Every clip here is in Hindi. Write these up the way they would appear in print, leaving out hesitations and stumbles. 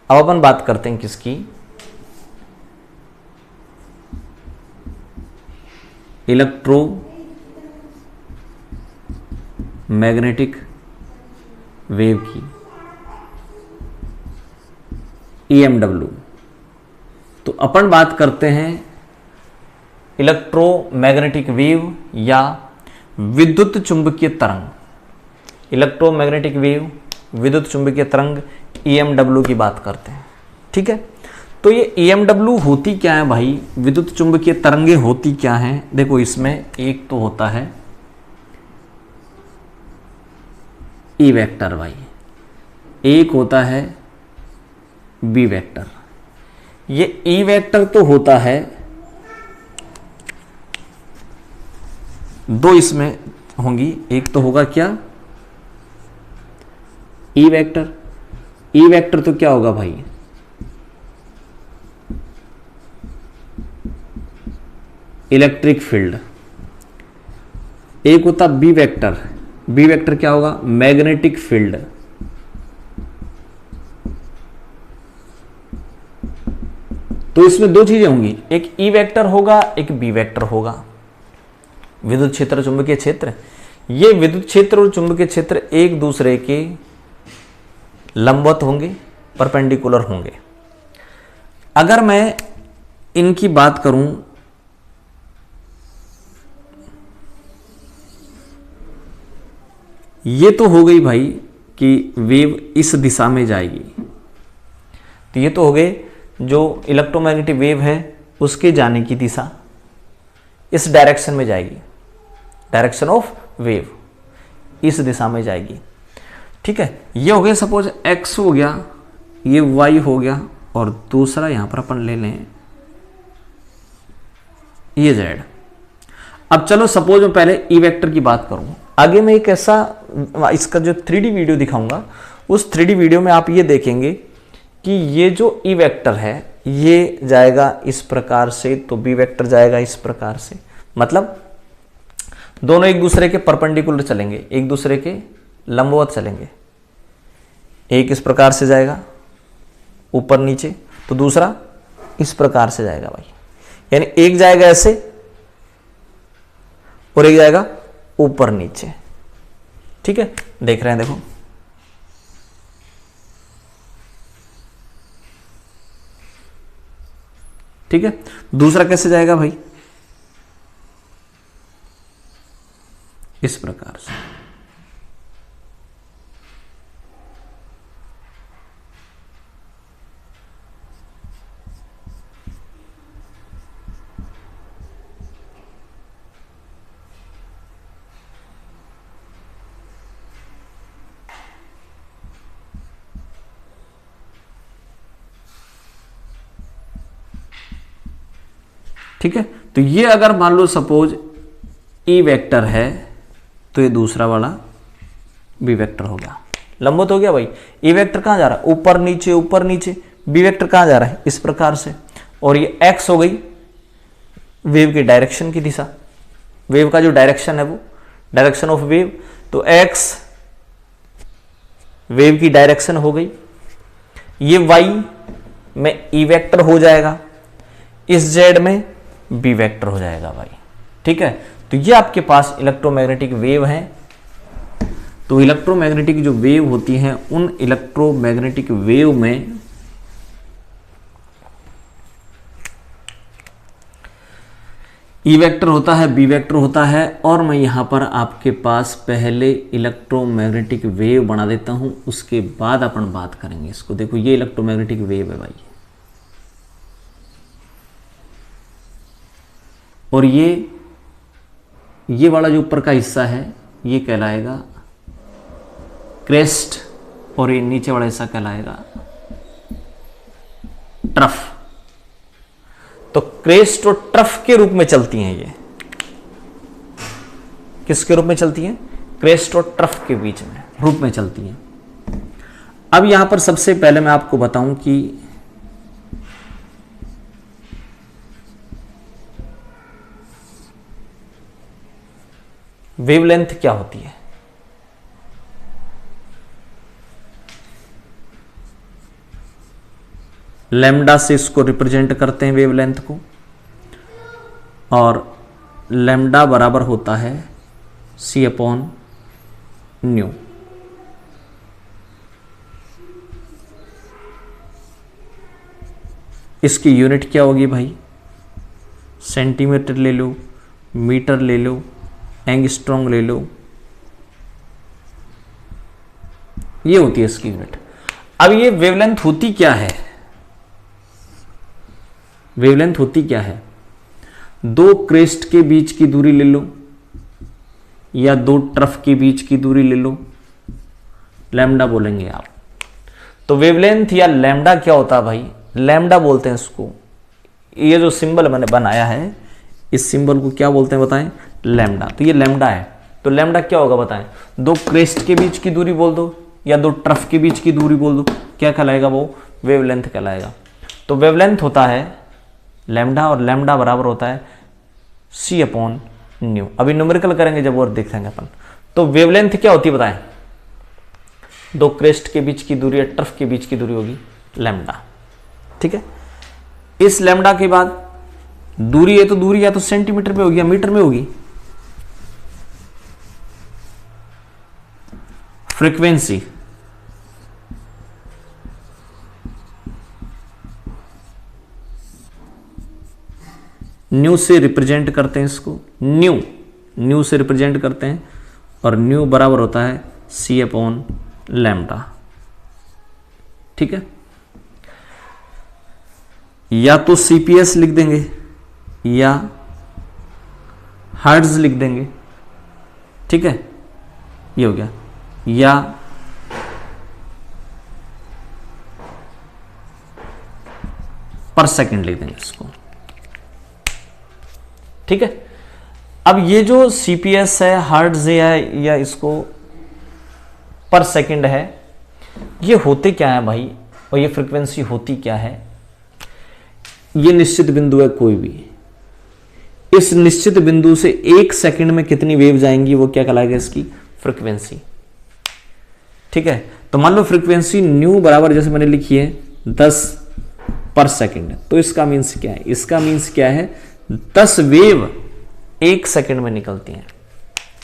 अब अपन बात करते हैं किसकी, इलेक्ट्रो मैग्नेटिक वेव की, EMW। तो अपन बात करते हैं इलेक्ट्रोमैग्नेटिक वेव या विद्युत चुंबकीय तरंग। इलेक्ट्रोमैग्नेटिक वेव, विद्युत चुंबकीय तरंग, EMW की बात करते हैं। ठीक है, तो ये EMW होती क्या है भाई, विद्युत चुंबकीय तरंगे होती क्या हैं? देखो इसमें एक तो होता है E वेक्टर भाई, एक होता है B वेक्टर। ये E वेक्टर तो होता है, दो इसमें होंगी, एक तो होगा क्या E वेक्टर। E वेक्टर तो क्या होगा भाई, इलेक्ट्रिक फील्ड। एक होता B वेक्टर, B वेक्टर क्या होगा, मैग्नेटिक फील्ड। तो इसमें दो चीजें होंगी, एक E वेक्टर होगा, एक B वेक्टर होगा। विद्युत क्षेत्र, चुंबकीय क्षेत्र, ये विद्युत क्षेत्र और चुंबकीय क्षेत्र एक दूसरे के लंबवत होंगे, परपेंडिकुलर होंगे। अगर मैं इनकी बात करूं, ये तो हो गई भाई कि वेव इस दिशा में जाएगी, तो ये तो हो गए जो इलेक्ट्रोमैग्नेटिक वेव है उसके जाने की दिशा इस डायरेक्शन में जाएगी, डायरेक्शन ऑफ वेव इस दिशा में जाएगी। ठीक है, ये हो गया सपोज x हो गया, ये y हो गया, और दूसरा यहां पर अपन ले लें ये z। अब चलो सपोज मैं पहले E वेक्टर की बात करूं, आगे मैं एक ऐसा इसका जो 3D वीडियो दिखाऊंगा, उस 3D वीडियो में आप ये देखेंगे कि ये जो E वेक्टर है ये जाएगा इस प्रकार से, तो B वेक्टर जाएगा इस प्रकार से। मतलब दोनों एक दूसरे के परपेंडिकुलर चलेंगे, एक दूसरे के लंबवत चलेंगे। एक इस प्रकार से जाएगा ऊपर नीचे, तो दूसरा इस प्रकार से जाएगा भाई, यानी एक जाएगा ऐसे और एक जाएगा ऊपर नीचे। ठीक है, देख रहे हैं, देखो ठीक है। दूसरा कैसे जाएगा भाई, इस प्रकार से। ठीक है, तो ये अगर मान लो सपोज E वेक्टर है, तो ये दूसरा वाला B वेक्टर हो गया, लंबवत हो गया भाई। E वेक्टर कहां जा रहा है, ऊपर नीचे ऊपर नीचे। B वेक्टर कहां जा रहा है, इस प्रकार से। और ये x हो गई वेव की डायरेक्शन की दिशा, वेव का जो डायरेक्शन है वो डायरेक्शन ऑफ वेव, तो x वेव की डायरेक्शन हो गई। ये y में E वेक्टर हो जाएगा, इस z में B वेक्टर हो जाएगा भाई। ठीक है, तो ये आपके पास इलेक्ट्रोमैग्नेटिक वेव है। तो इलेक्ट्रोमैग्नेटिक जो वेव होती हैं, उन इलेक्ट्रोमैग्नेटिक वेव में E वेक्टर होता है, B वेक्टर होता है, और मैं यहां पर आपके पास पहले इलेक्ट्रोमैग्नेटिक वेव बना देता हूं, उसके बाद अपन बात करेंगे इसको। देखो ये इलेक्ट्रोमैग्नेटिक वेव है भाई, और ये वाला जो ऊपर का हिस्सा है ये कहलाएगा क्रेस्ट, और ये नीचे वाला हिस्सा कहलाएगा ट्रफ। तो क्रेस्ट और ट्रफ के रूप में चलती हैं ये। किसके रूप में चलती हैं, क्रेस्ट और ट्रफ के बीच में रूप में चलती हैं। अब यहां पर सबसे पहले मैं आपको बताऊं कि वेवलेंथ क्या होती है। लैम्डा से इसको रिप्रेजेंट करते हैं वेवलेंथ को, और लैम्डा बराबर होता है c/ν। इसकी यूनिट क्या होगी भाई? सेंटीमीटर ले लो, मीटर ले लो, एंगस्ट्रॉम ले लो, ये होती है इसकी यूनिट। अब ये वेवलेंथ होती क्या है? वेवलेंथ होती क्या है? दो क्रेस्ट के बीच की दूरी ले लो या दो ट्रफ के बीच की दूरी ले लो, लैम्डा बोलेंगे आप। तो वेवलेंथ या लैम्डा क्या होता है भाई? लैम्डा बोलते हैं इसको। ये जो सिंबल मैंने बनाया है, इस सिंबल को क्या बोलते हैं बताएं? लैम्डा। तो ये लैम्डा है। तो लैम्डा क्या होगा बताएं? दो क्रेस्ट के बीच की दूरी बोल दो या दो ट्रफ के बीच की दूरी बोल दो, क्या कहलाएगा? वो वेवलेंथ कहलाएगा। तो वेवलेंथ होता है लैम्डा, और लैम्डा बराबर होता है c/ν। अभी न्यूमेरिकल करेंगे जब और देखेंगे अपन। तो वेवलेंथ क्या होती है बताएं? दो क्रेस्ट के बीच की दूरी या ट्रफ के बीच की दूरी होगी लैम्डा। ठीक है। इस लैम्डा के बाद दूरी है, तो दूरी या तो सेंटीमीटर में होगी या मीटर में होगी। फ्रीक्वेंसी न्यू से रिप्रेजेंट करते हैं इसको, न्यू से रिप्रेजेंट करते हैं, और न्यू बराबर होता है c/λ। ठीक है। या तो CPS लिख देंगे या हर्ट्ज लिख देंगे। ठीक है, ये हो गया। या पर सेकंड लिख देंगे इसको। ठीक है। अब ये जो CPS है, हर्ट्ज है, या इसको पर सेकंड है, ये होते क्या है भाई, और ये फ्रीक्वेंसी होती क्या है? ये निश्चित बिंदु है कोई भी, इस निश्चित बिंदु से 1 सेकंड में कितनी वेव जाएंगी वो क्या कहलाएगा? इसकी फ्रीक्वेंसी। ठीक है। तो मान लो फ्रीक्वेंसी न्यू बराबर जैसे मैंने लिखी है 10 पर सेकंड, तो इसका मीन्स क्या है? इसका मीन्स क्या है? 10 वेव 1 सेकंड में निकलती हैं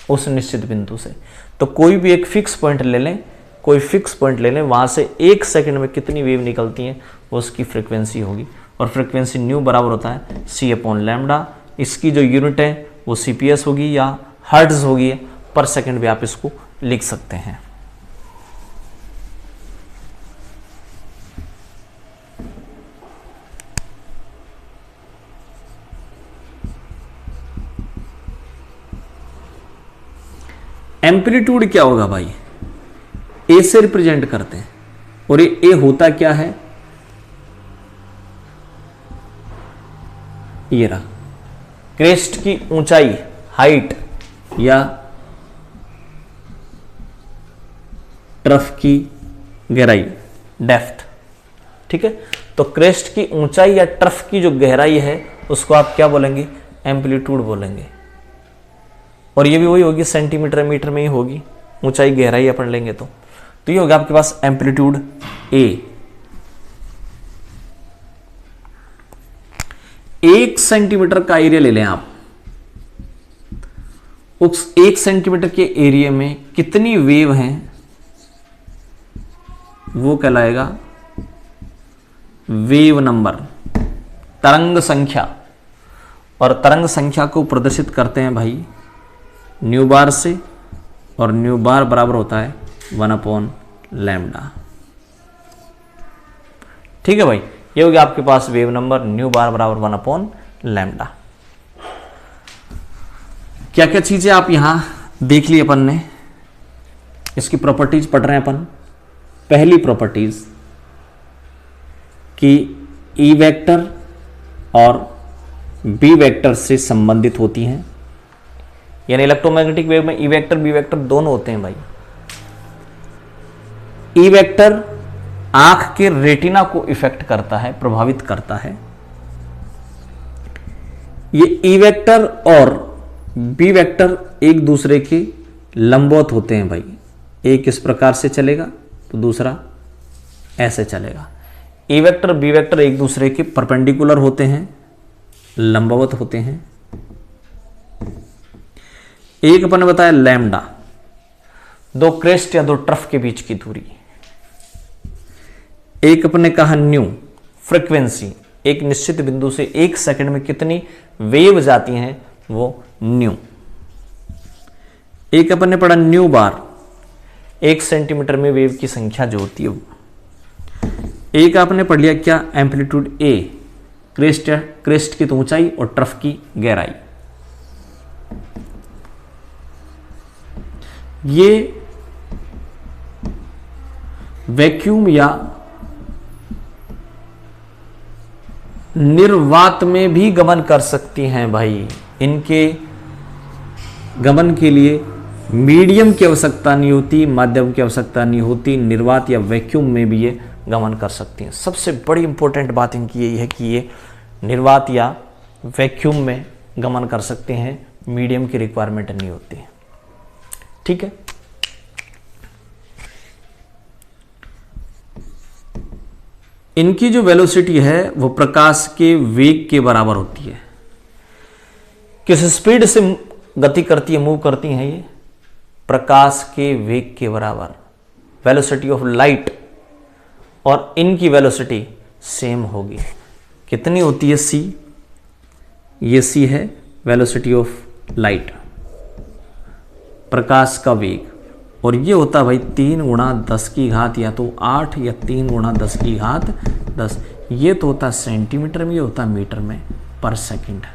उस निश्चित बिंदु से। तो कोई भी एक फिक्स पॉइंट ले लें, कोई फिक्स पॉइंट ले लें, वहां से 1 सेकंड में कितनी वेव निकलती हैं वो उसकी फ्रीक्वेंसी होगी। और फ्रीक्वेंसी न्यू बराबर होता है c/λ। इसकी जो यूनिट है वो CPS होगी या हर्ट्ज होगी, पर सेकंड भी आप इसको लिख सकते हैं। एम्पलीट्यूड क्या होगा भाई? ए से रिप्रेजेंट करते हैं, और ये ए होता क्या है? ये रहा क्रेस्ट की ऊंचाई, हाइट, या ट्रफ की गहराई, डेप्थ। ठीक है। तो क्रेस्ट की ऊंचाई या ट्रफ की जो गहराई है उसको आप क्या बोलेंगे? एम्पलीट्यूड बोलेंगे। और ये भी वही होगी, सेंटीमीटर मीटर में ही होगी, ऊंचाई गहराई अपन लेंगे तो ये होगा आपके पास एम्पलीट्यूड ए। 1 सेंटीमीटर का एरिया ले लें आप, उस 1 सेंटीमीटर के एरिया में कितनी वेव हैं वो कहलाएगा वेव नंबर, तरंग संख्या। और तरंग संख्या को प्रदर्शित करते हैं भाई न्यू बार से, और न्यू बार बराबर होता है 1/λ। ठीक है भाई, ये हो गया आपके पास वेव नंबर, न्यू बार बराबर 1/λ। क्या क्या चीजें आप यहां देख ली अपन ने, इसकी प्रॉपर्टीज पढ़ रहे हैं अपन। पहली प्रॉपर्टीज कि ई वेक्टर और बी वेक्टर से संबंधित होती हैं, यानी इलेक्ट्रोमैग्नेटिक वेव में ई वेक्टर बी वेक्टर दोनों होते हैं भाई। ई वेक्टर आंख के रेटिना को इफेक्ट करता है, प्रभावित करता है। ये ई वेक्टर और बी वेक्टर एक दूसरे के लंबवत होते हैं भाई। एक इस प्रकार से चलेगा तो दूसरा ऐसे चलेगा। ए वेक्टर बी वेक्टर एक दूसरे के परपेंडिकुलर होते हैं, लंबवत होते हैं। एक अपन ने बताया लैम्डा, दो क्रेस्ट या दो ट्रफ के बीच की दूरी। एक अपन ने कहा न्यू, फ्रीक्वेंसी, एक निश्चित बिंदु से एक सेकंड में कितनी वेव जाती हैं वो न्यू। एक अपन ने पढ़ा न्यू बार, एक सेंटीमीटर में वेव की संख्या जो होती है वो। एक आपने पढ़ लिया क्या, एम्पलीट्यूड ए, क्रेस्ट की ऊंचाई और ट्रफ की गहराई। ये वैक्यूम या निर्वात में भी गमन कर सकती हैं भाई। इनके गमन के लिए मीडियम की आवश्यकता नहीं होती, माध्यम की आवश्यकता नहीं होती, निर्वात या वैक्यूम में भी ये गमन कर सकती हैं। सबसे बड़ी इंपॉर्टेंट बात इनकी यही है कि ये निर्वात या वैक्यूम में गमन कर सकते हैं, मीडियम की रिक्वायरमेंट नहीं होती है। ठीक है, इनकी जो वेलोसिटी है वो प्रकाश के वेग के बराबर होती है। किस स्पीड से गति करती है, मूव करती हैं ये, प्रकाश के वेग के बराबर, वेलोसिटी ऑफ लाइट। और इनकी वेलोसिटी सेम होगी, कितनी होती है, c, ये c है वेलोसिटी ऑफ लाइट, प्रकाश का वेग। और ये होता है भाई 3 गुणा 10 की घात या तो 8 या 3 गुणा 10 की घात 10। ये तो होता है सेंटीमीटर में, ये होता है मीटर में पर सेकंड।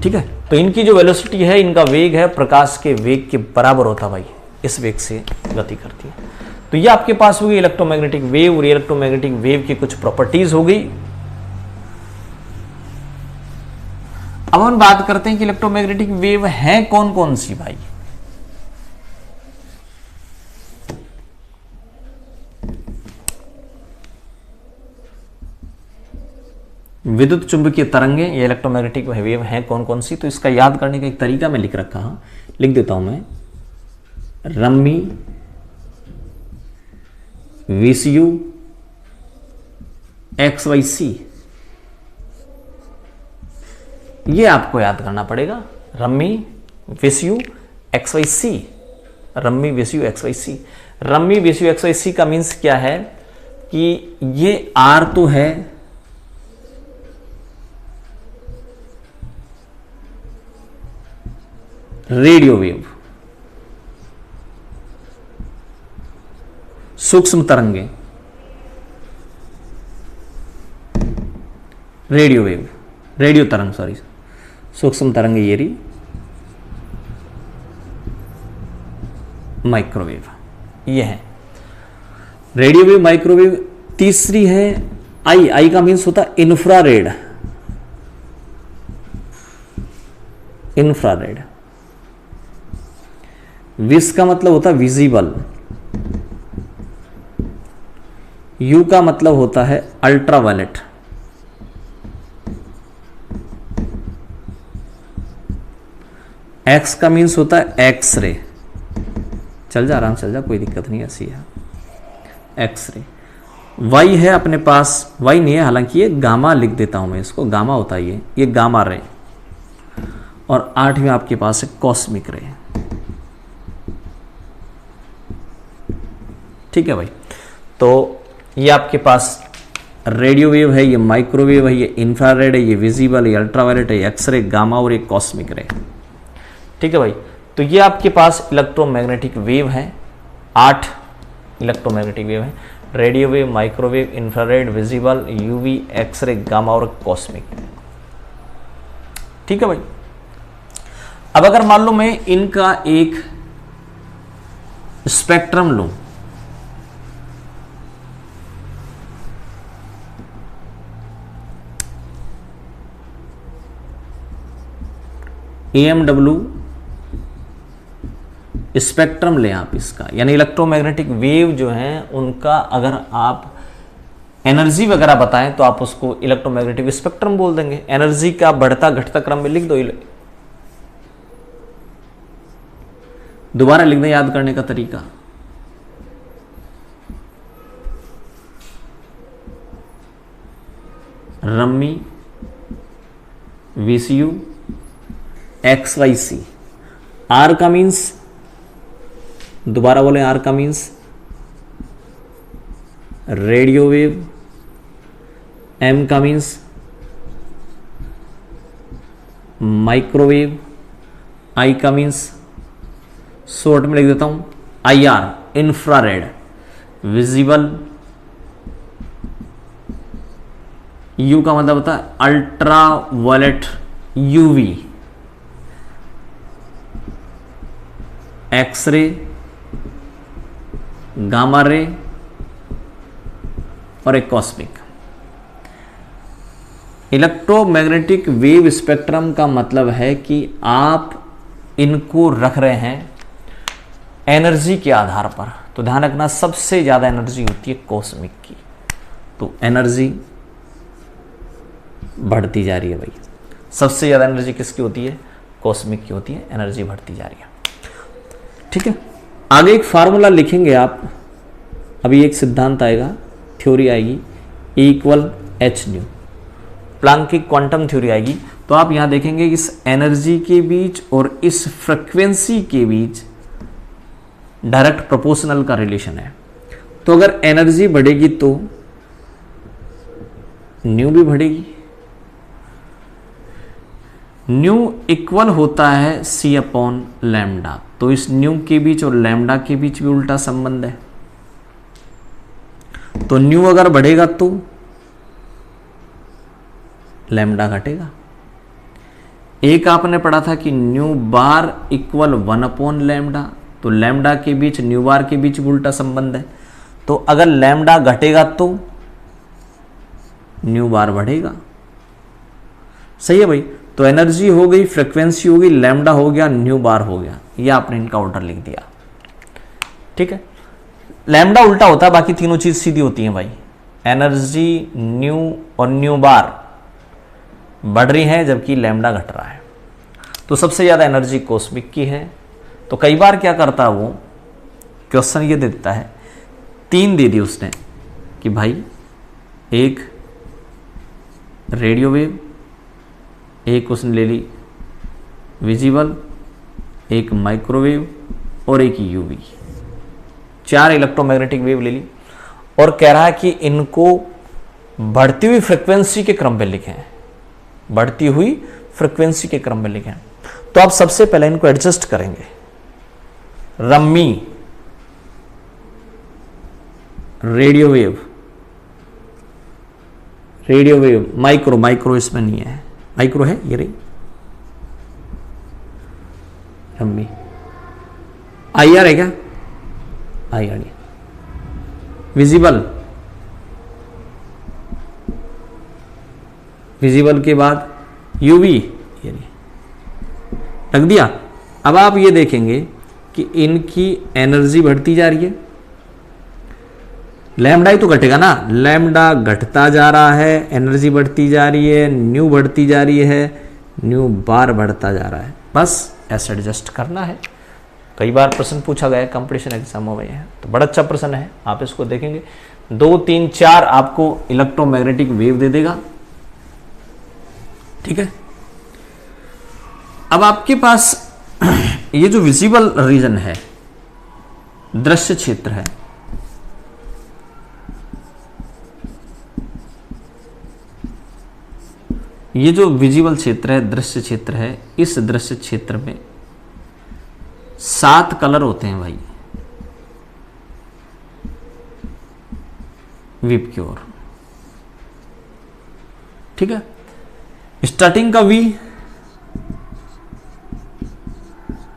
ठीक है, तो इनकी जो वेलोसिटी है, इनका वेग है प्रकाश के वेग के बराबर होता भाई, इस वेग से गति करती है। तो ये आपके पास हो गई इलेक्ट्रोमैग्नेटिक वेव और इलेक्ट्रोमैग्नेटिक वेव की कुछ प्रॉपर्टीज हो गई। अब हम बात करते हैं कि इलेक्ट्रोमैग्नेटिक वेव है कौन कौन सी भाई। विद्युत चुंबकीय तरंगें या इलेक्ट्रोमैग्नेटिक वेव हैं कौन कौन सी, तो इसका याद करने का एक तरीका मैं लिख रखा हूं, लिख देता हूं मैं। रम्मी, VCU, XYC, ये आपको याद करना पड़ेगा। Rummy, VCU, XYC, rummy, VCU, XYC। Rummy, VCU, XYC का मीन्स क्या है कि ये R तो है, रेडियो वेव, सूक्ष्म तरंगे, रेडियो वेव, रेडियो तरंग, सॉरी, सूक्ष्म तरंगे ये रही, माइक्रोवेव, ये है रेडियो वेव, माइक्रोवेव। तीसरी है आई, आई का मीन्स होता है इंफ्रारेड, इंफ्रारेड। विस का मतलब होता है विजिबल, यू का मतलब होता है अल्ट्रावायलेट, एक्स का मीन्स होता है एक्स रे, चल जा आराम, चल जा, कोई दिक्कत नहीं, ऐसी है एक्स रे। वाई है अपने पास, वाई नहीं है हालांकि, ये गामा लिख देता हूं मैं इसको, गामा होता है ये गामा रे। और 8वें आपके पास है कॉस्मिक रे। ठीक है भाई, तो ये आपके पास रेडियो वेव है, ये माइक्रोवेव है, ये इंफ्रारेड है, ये विजिबल, ये अल्ट्रावायलेट है, एक्सरे, गामा और ये कॉस्मिक रे। ठीक है भाई, तो ये आपके पास इलेक्ट्रोमैग्नेटिक वेव है, 8 इलेक्ट्रोमैग्नेटिक वेव है, radio wave, microwave, infrared, visible, UV, X ray, gamma और कॉस्मिक। ठीक है भाई, अब अगर मान लो मैं इनका एक स्पेक्ट्रम लूं, AMW स्पेक्ट्रम लें आप इसका, यानी इलेक्ट्रोमैग्नेटिक वेव जो है उनका अगर आप एनर्जी वगैरह बताएं तो आप उसको इलेक्ट्रोमैग्नेटिक स्पेक्ट्रम बोल देंगे। एनर्जी का बढ़ता घटता क्रम में लिख दो, दोबारा लिख दें, याद करने का तरीका। Rummy, VCU, XYC। आर का मीन्स, दोबारा बोले, आर का मीन्स रेडियो वेव, एम का मीन्स माइक्रोवेव, आई का मीन्स शॉर्ट में लिख देता हूं IR, इंफ्रारेड, विजिबल, यू का मतलब होता है ultra violet UV, X ray, gamma ray और एक कॉस्मिक। इलेक्ट्रोमैग्नेटिक वेव स्पेक्ट्रम का मतलब है कि आप इनको रख रहे हैं एनर्जी के आधार पर। तो ध्यान रखना, सबसे ज़्यादा एनर्जी होती है कॉस्मिक की। तो एनर्जी बढ़ती जा रही है भाई, सबसे ज़्यादा एनर्जी किसकी होती है? कॉस्मिक की होती है, एनर्जी बढ़ती जा रही है। ठीक है, आगे एक फार्मूला लिखेंगे आप, अभी एक सिद्धांत आएगा, थ्योरी आएगी, E=h/ν, प्लांक की क्वांटम थ्योरी आएगी। तो आप यहां देखेंगे इस एनर्जी के बीच और इस फ्रीक्वेंसी के बीच डायरेक्ट प्रोपोर्शनल का रिलेशन है। तो अगर एनर्जी बढ़ेगी तो न्यू भी बढ़ेगी। न्यू इक्वल होता है C/λ। तो इस न्यू के बीच और लैम्डा के बीच भी उल्टा संबंध है। तो न्यू अगर बढ़ेगा तो लैम्डा घटेगा। एक आपने पढ़ा था कि न्यू बार इक्वल 1/λ। तो लैम्डा के बीच, न्यू बार के बीच भी उल्टा संबंध है। तो अगर लैम्डा घटेगा तो न्यू बार बढ़ेगा। सही है भाई। तो एनर्जी हो गई, फ्रीक्वेंसी हो गई, लैम्डा हो गया, न्यू बार हो गया। ये आपने इनका ऑर्डर लिख दिया। ठीक है, लैम्डा उल्टा होता है, बाकी तीनों चीज सीधी होती हैं भाई। एनर्जी, न्यू और न्यू बार बढ़ रही है जबकि लैम्डा घट रहा है। तो सबसे ज्यादा एनर्जी कॉस्मिक की है। तो कई बार क्या करता है वो, क्वेश्चन ये देता है, 3 दे दी उसने कि भाई एक रेडियो वेव, एक उसने ले ली विजिबल, एक माइक्रोवेव और एक यूवी। 4 इलेक्ट्रोमैग्नेटिक वेव ले ली और कह रहा है कि इनको बढ़ती हुई फ्रीक्वेंसी के क्रम में लिखें, बढ़ती हुई फ्रीक्वेंसी के क्रम में लिखें। तो आप सबसे पहले इनको एडजस्ट करेंगे। Rummy, radio wave, radio wave, micro, micro इसमें नहीं है, माइक्रो है ये रही रम्मी। IR है क्या? IR है। विजिबल, विजिबल के बाद UV, ये रख दिया। अब आप ये देखेंगे कि इनकी एनर्जी बढ़ती जा रही है, लैम्डा ही तो घटेगा ना, लैम्डा घटता जा रहा है, एनर्जी बढ़ती जा रही है, न्यू बढ़ती जा रही है, न्यू बार बढ़ता जा रहा है। बस ऐसे एडजस्ट करना है। कई बार प्रश्न पूछा गया है, कंपटीशन एग्जाम में है, तो बड़ा अच्छा प्रश्न है, आप इसको देखेंगे। 2, 3, 4 आपको इलेक्ट्रोमैग्नेटिक वेव दे देगा। ठीक है, अब आपके पास ये जो विजिबल रीजन है, दृश्य क्षेत्र है, ये जो विजिबल क्षेत्र है, दृश्य क्षेत्र है, इस दृश्य क्षेत्र में 7 कलर होते हैं भाई, विप की ओर। ठीक है, स्टार्टिंग का V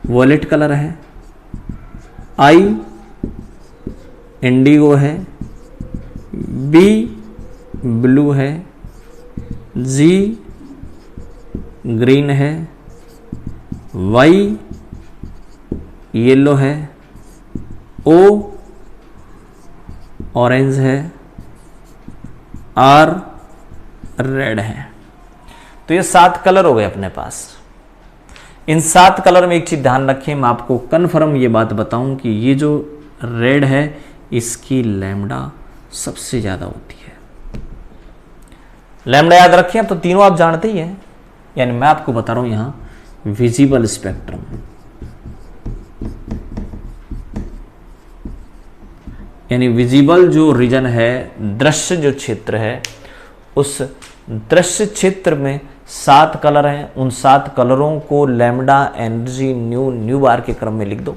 वॉयलेट कलर है, I इंडिगो है, B ब्लू है, G ग्रीन है, Y येलो है, O ऑरेंज है, R रेड है। तो ये 7 कलर हो गए अपने पास। इन 7 कलर में एक चीज ध्यान रखें, मैं आपको कन्फर्म ये बात बताऊं कि ये जो रेड है इसकी लैम्डा सबसे ज्यादा होती है। लैम्डा याद रखें, अब तो तीनों आप जानते ही हैं। यानी मैं आपको बता रहा हूं यहां विजिबल स्पेक्ट्रम, यानी विजिबल जो रीजन है, दृश्य जो क्षेत्र है, उस दृश्य क्षेत्र में 7 कलर हैं। उन 7 कलरों को लैम्डा, एनर्जी, न्यू बार के क्रम में लिख दो।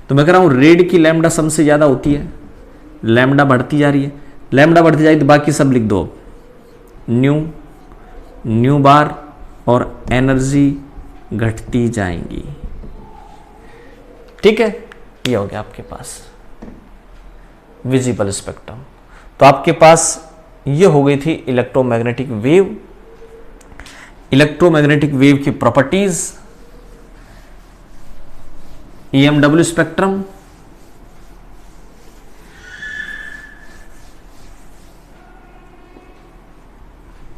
तो मैं कह रहा हूं रेड की लैम्डा सबसे ज्यादा होती है, लैम्डा बढ़ती जा रही है, लैम्डा बढ़ती जाएगी तो बाकी सब लिख दो। न्यू बार और एनर्जी घटती जाएंगी। ठीक है, ये हो गया आपके पास विजिबल स्पेक्ट्रम। तो आपके पास ये हो गई थी इलेक्ट्रोमैग्नेटिक वेव, इलेक्ट्रोमैग्नेटिक वेव की प्रॉपर्टीज, EMW स्पेक्ट्रम,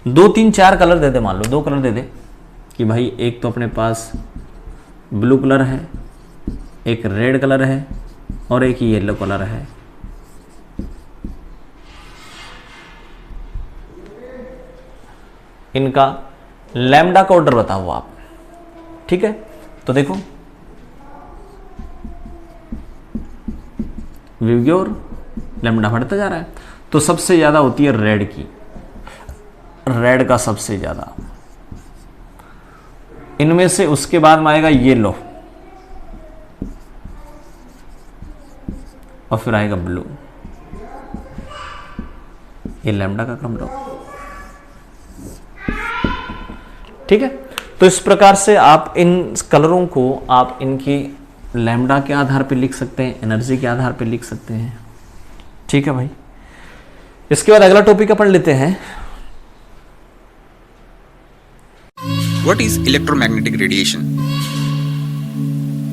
दो तीन चार कलर दे दे, मान लो 2 कलर दे दे कि भाई एक तो अपने पास ब्लू कलर है, एक रेड कलर है और एक येलो कलर है। इनका लैम्डा का ऑर्डर बताओ आप। ठीक है, तो देखो विवग्योर लैम्डा बढ़ता जा रहा है, तो सबसे ज्यादा होती है रेड की, रेड का सबसे ज्यादा। इनमें से उसके बाद में आएगा येलो और फिर आएगा ब्लू। ये लैम्डा का क्रम लो। ठीक है, तो इस प्रकार से आप इन कलरों को आप इनकी लैम्डा के आधार पे लिख सकते हैं, एनर्जी के आधार पे लिख सकते हैं। ठीक है भाई, इसके बाद अगला टॉपिक अपन लेते हैं। What is electromagnetic radiation?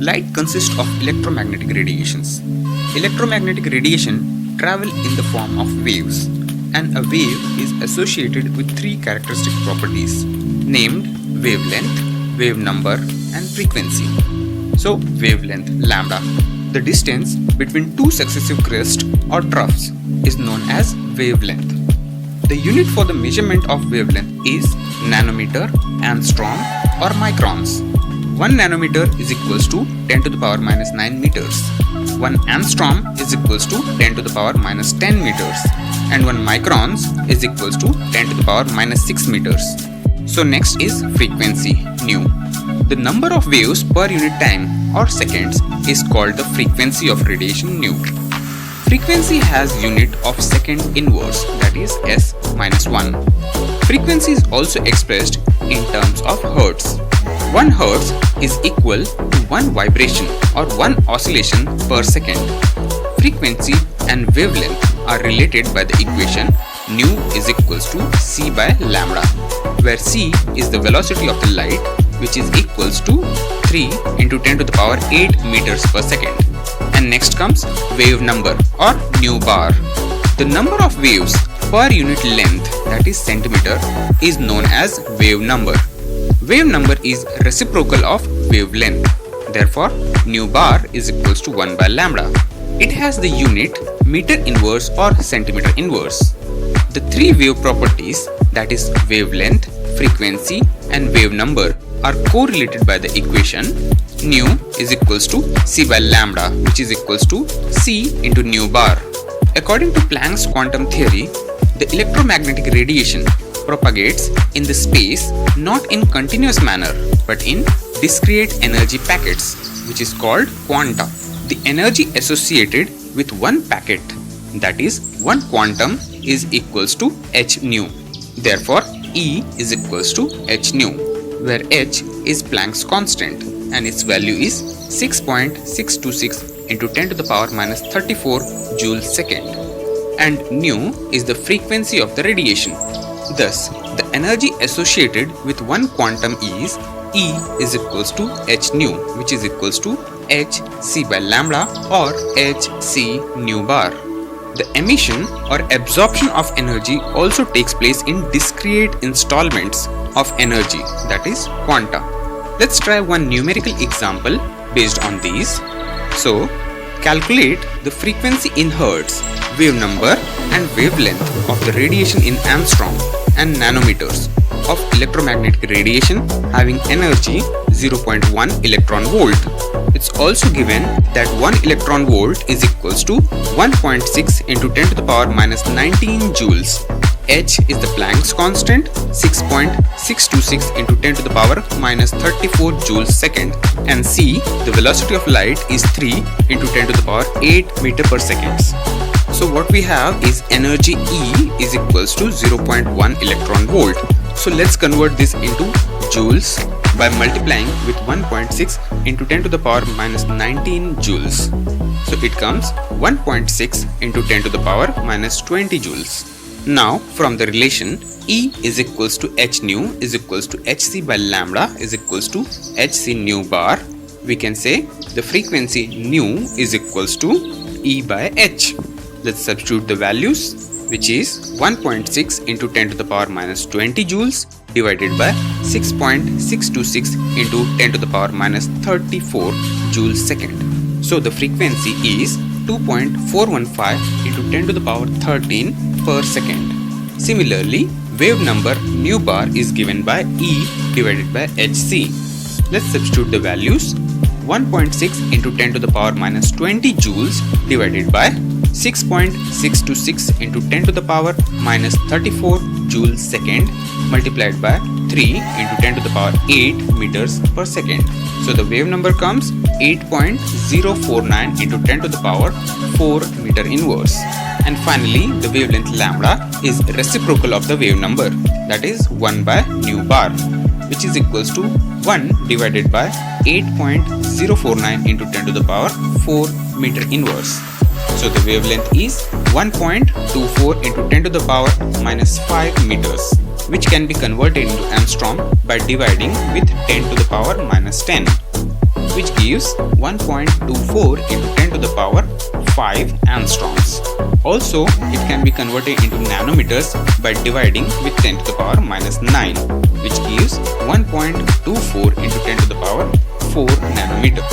Light consists of electromagnetic radiations. Electromagnetic radiation travel in the form of waves, and a wave is associated with 3 characteristic properties named wavelength, wave number, and frequency. So, wavelength lambda, the distance between 2 successive crests or troughs, is known as wavelength. The unit for the measurement of wavelength is nanometer, angstrom, or microns. 1 nanometer is equals to 10 to the power minus 9 meters. 1 angstrom is equals to 10 to the power minus 10 meters. And 1 microns is equals to 10 to the power minus 6 meters. So next is frequency, nu. The number of waves per unit time or seconds is called the frequency of radiation, nu. Frequency has unit of second inverse, that is s minus 1. Frequency is also expressed in terms of hertz. 1 hertz is equal to 1 vibration or 1 oscillation per second. Frequency and wavelength are related by the equation nu is equals to c by lambda, where c is the velocity of the light, which is equals to 3 into 10 to the power 8 meters per second. And next comes wave number or nu bar. The number of waves per unit length, that is centimeter, is known as wave number. Wave number is reciprocal of wavelength. Therefore, nu bar is equals to 1 by lambda. It has the unit meter inverse or centimeter inverse. The 3 wave properties, that is wavelength, frequency, and wave number, are correlated by the equation nu is equals to c by lambda, which is equals to c into nu bar. According to Planck's quantum theory, the electromagnetic radiation propagates in the space not in continuous manner but in discrete energy packets, which is called quanta. The energy associated with one packet, that is 1 quantum, is equals to h nu. Therefore, E is equals to h nu, where h is Planck's constant and its value is 6.626 into 10 to the power minus 34 joules second, and nu is the frequency of the radiation. Thus, the energy associated with 1 quantum is E is equals to h nu, which is equals to h c by lambda or h c nu bar. The emission or absorption of energy also takes place in discrete installments of energy, that is quanta. Let's try one numerical example based on these. So, calculate the frequency in hertz, wave number and wavelength of the radiation in angstrom, and nanometers of electromagnetic radiation having energy 0.1 electron volt. It's also given that 1 electron volt is equals to 1.6 into 10 to the power minus 19 joules. H is the Planck's constant, 6.626 into 10 to the power minus 34 joules second, and C, the velocity of light, is 3 into 10 to the power 8 meter per seconds. So what we have is energy E is equals to 0.1 electron volt. So let's convert this into joules by multiplying with 1.6 into 10 to the power minus 19 joules. So it comes 1.6 into 10 to the power minus 20 joules. Now from the relation E is equals to h nu is equals to hc by lambda is equals to hc nu bar, we can say the frequency nu is equals to E by h. Let's substitute the values, which is 1.6 into 10 to the power minus 20 joules divided by 6.626 into 10 to the power minus 34 joules second. So the frequency is 2.415 into 10 to the power 13 per second. Similarly, wave number nu bar is given by E divided by hc. Let's substitute the values. 1.6 into 10 to the power minus 20 joules divided by 6.626 into 10 to the power minus 34 joules second multiplied by 3 into 10 to the power 8 meters per second. So the wave number comes 8.049 into 10 to the power 4 meter inverse. And finally, the wavelength lambda is reciprocal of the wave number, that is 1 by nu bar, which is equals to 1 divided by 8.049 into 10 to the power 4 meter inverse. So the wavelength is 1.24 into 10 to the power minus 5 meters, which can be converted into Armstrong by dividing with 10 to the power minus 10, which gives 1.24 into 10 to the power 5 Armstrongs. Also, it can be converted into nanometers by dividing with 10 to the power minus 9, which gives 1.24 into 10 to the power 4 nanometer.